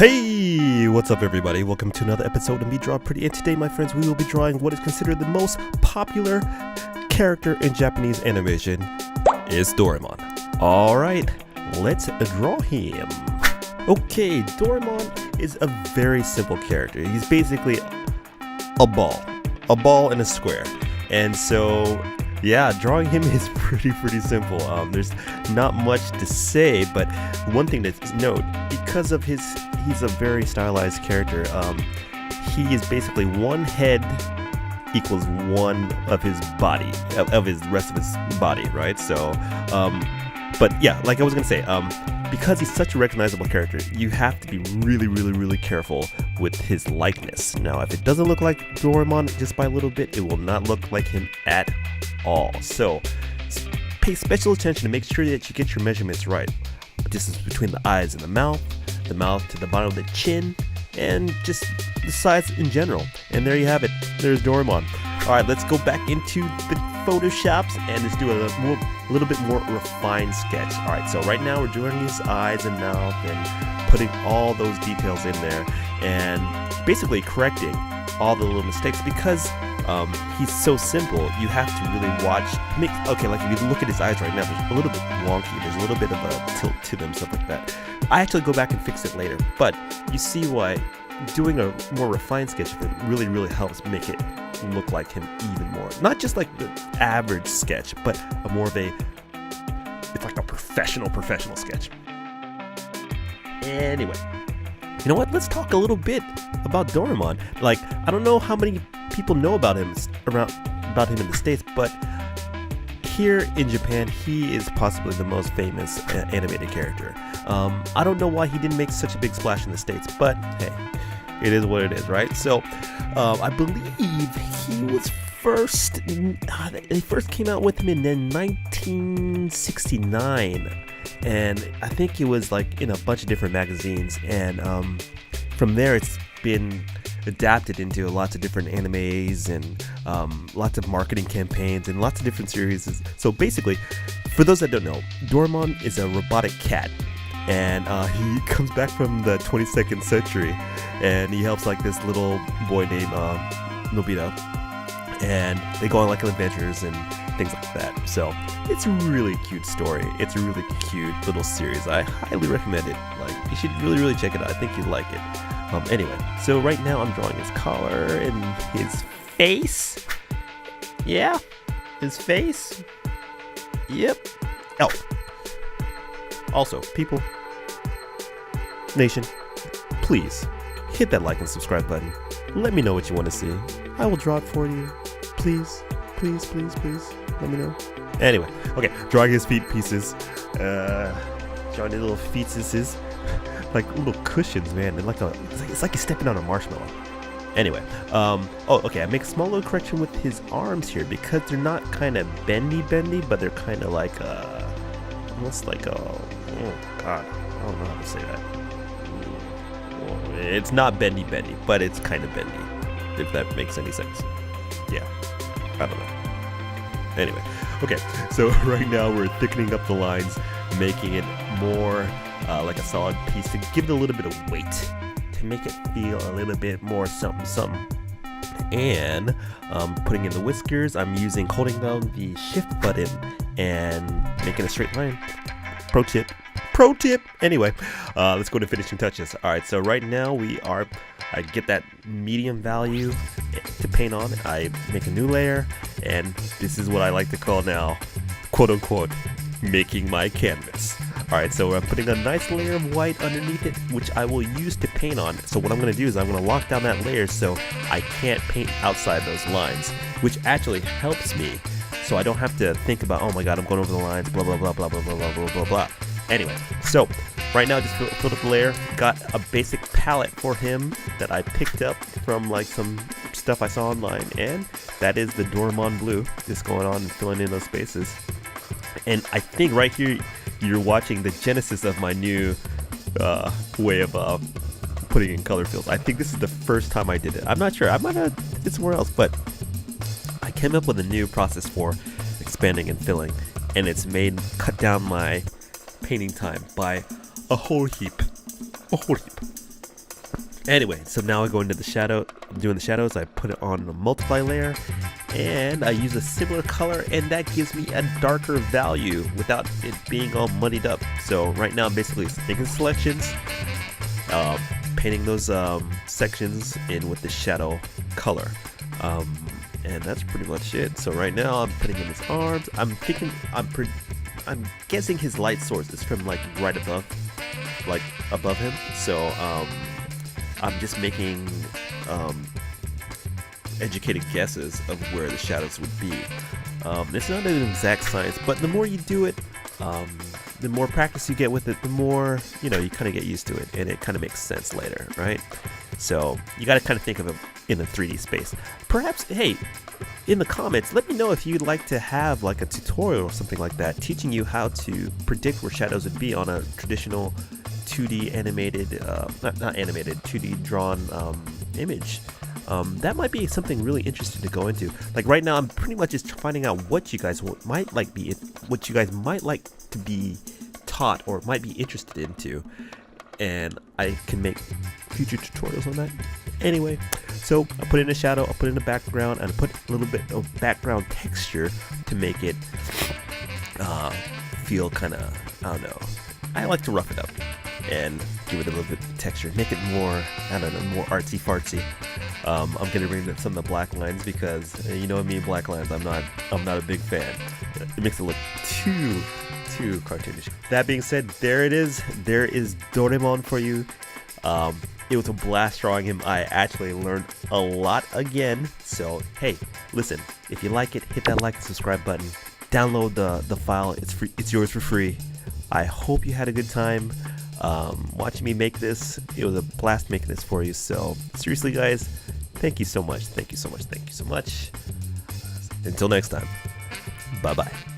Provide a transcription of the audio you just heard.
Hey, what's up everybody? Welcome to another episode of Me Draw Pretty, and today, my friends, we will be drawing what is considered the most popular character in Japanese animation is Doraemon. Alright, let's draw him. Okay, Doraemon is a very simple character. He's basically a ball in a square. And so, yeah, drawing him is pretty simple. There's not much to say, but one thing to note, because of he's a very stylized character. He is basically one head equals one of his body, of his rest of his body, right? So, but yeah, like I was gonna say, because he's such a recognizable character, you have to be really careful with his likeness. Now, if it doesn't look like Doraemon just by a little bit, it will not look like him at all. So, pay special attention to make sure that you get your measurements right. Distance between the eyes and the mouth to the bottom of the chin, and just the size in general. And there you have it. There's Doraemon. Alright, let's go back into the Photoshops and let's do a little bit more refined sketch. Alright, so right now we're doing his eyes and mouth and putting all those details in there and basically correcting all the little mistakes because he's so simple. You have to really watch. Okay, like if you look at his eyes right now, there's a little bit wonky. There's a little bit of a tilt to them, stuff like that. I actually go back and fix it later, but you see why doing a more refined sketch of him really helps make it look like him even more. Not just like the average sketch, but it's like a professional sketch. Anyway, you know what? Let's talk a little bit about Doraemon. Like, I don't know how many people know about him in the States, but here in Japan, he is possibly the most famous animated character. I don't know why he didn't make such a big splash in the States, but hey, it is what it is, right? So, I believe he was they first came out with him in 1969, and I think it was like in a bunch of different magazines, and from there it's been adapted into lots of different animes and lots of marketing campaigns and lots of different series. So basically, for those that don't know, Doraemon is a robotic cat, and he comes back from the 22nd century, and he helps like this little boy named Nobita, and they go on like adventures and things like that. So it's a really cute story. It's a really cute little series. I highly recommend it. Like, you should really check it out. I think you'd like it. Anyway, so right now I'm drawing his collar and his face. Yeah, his face. Yep. Oh. Also, people, nation, please hit that like and subscribe button. Let me know what you want to see. I will draw it for you. Please. Let me know. Anyway, okay, drawing his feet pieces. Drawing his little feetuses. Like little cushions, man. It's like he's stepping on a marshmallow. Anyway, okay. I make a small little correction with his arms here because they're not kind of bendy, but they're kind of like almost like oh god, I don't know how to say that. It's not bendy, but it's kind of bendy. If that makes any sense. Yeah, I don't know. Anyway, okay. So right now we're thickening up the lines, making it more like a solid piece to give it a little bit of weight, to make it feel a little bit more something. And putting in the whiskers, I'm holding down the shift button and making a straight line. Pro tip. Anyway, let's go to finishing touches. All right, so right now I get that medium value to paint on. I make a new layer, and this is what I like to call now, quote unquote, making my canvas. Alright, so I'm putting a nice layer of white underneath it, which I will use to paint on. So what I'm going to do is I'm going to lock down that layer so I can't paint outside those lines, which actually helps me so I don't have to think about, oh my god, I'm going over the lines, blah blah blah blah blah blah blah blah blah. Anyway, so right now I just filled up the layer, got a basic palette for him that I picked up from like some stuff I saw online, and that is the Doraemon blue, just going on and filling in those spaces. And I think right here you're watching the genesis of my new way of putting in color fills. I think this is the first time I did it. I'm not sure. I might have did somewhere else, but I came up with a new process for expanding and filling, and it's cut down my painting time by a whole heap. Anyway, so now I go into the shadow. I'm doing the shadows. I put it on a multiply layer, and I use a similar color, and that gives me a darker value without it being all muddied up. So right now I'm basically making selections, painting those sections in with the shadow color, and that's pretty much it. So right now I'm putting in his arms. I'm guessing his light source is from like right above, him. So I'm just making educated guesses of where the shadows would be. It's not an exact science, but the more you do it, the more practice you get with it, the more, you kind of get used to it, and it kind of makes sense later, right? So you got to kind of think of it in a 3D space. Perhaps, hey, in the comments, let me know if you'd like to have like a tutorial or something like that, teaching you how to predict where shadows would be on a traditional 2D animated, not animated, 2D drawn image. That might be something really interesting to go into. Like right now, I'm pretty much just finding out what you guys might like to be taught or might be interested into, and I can make future tutorials on that. Anyway, so I put in a shadow, I put in a background, and I put a little bit of background texture to make it feel kind of, I don't know. I like to rough it up and give it a little bit of texture, make it more, I don't know, more artsy fartsy. I'm gonna bring in some of the black lines because you know me, black lines. I'm not a big fan. It makes it look too cartoonish. That being said, there it is. There is Doraemon for you. It was a blast drawing him. I actually learned a lot again. So hey, listen, if you like it, hit that like and subscribe button. Download the file. It's free. It's yours for free. I hope you had a good time watching me make this. It was a blast making this for you. So seriously, guys, thank you so much. Thank you so much. Thank you so much. Until next time. Bye bye.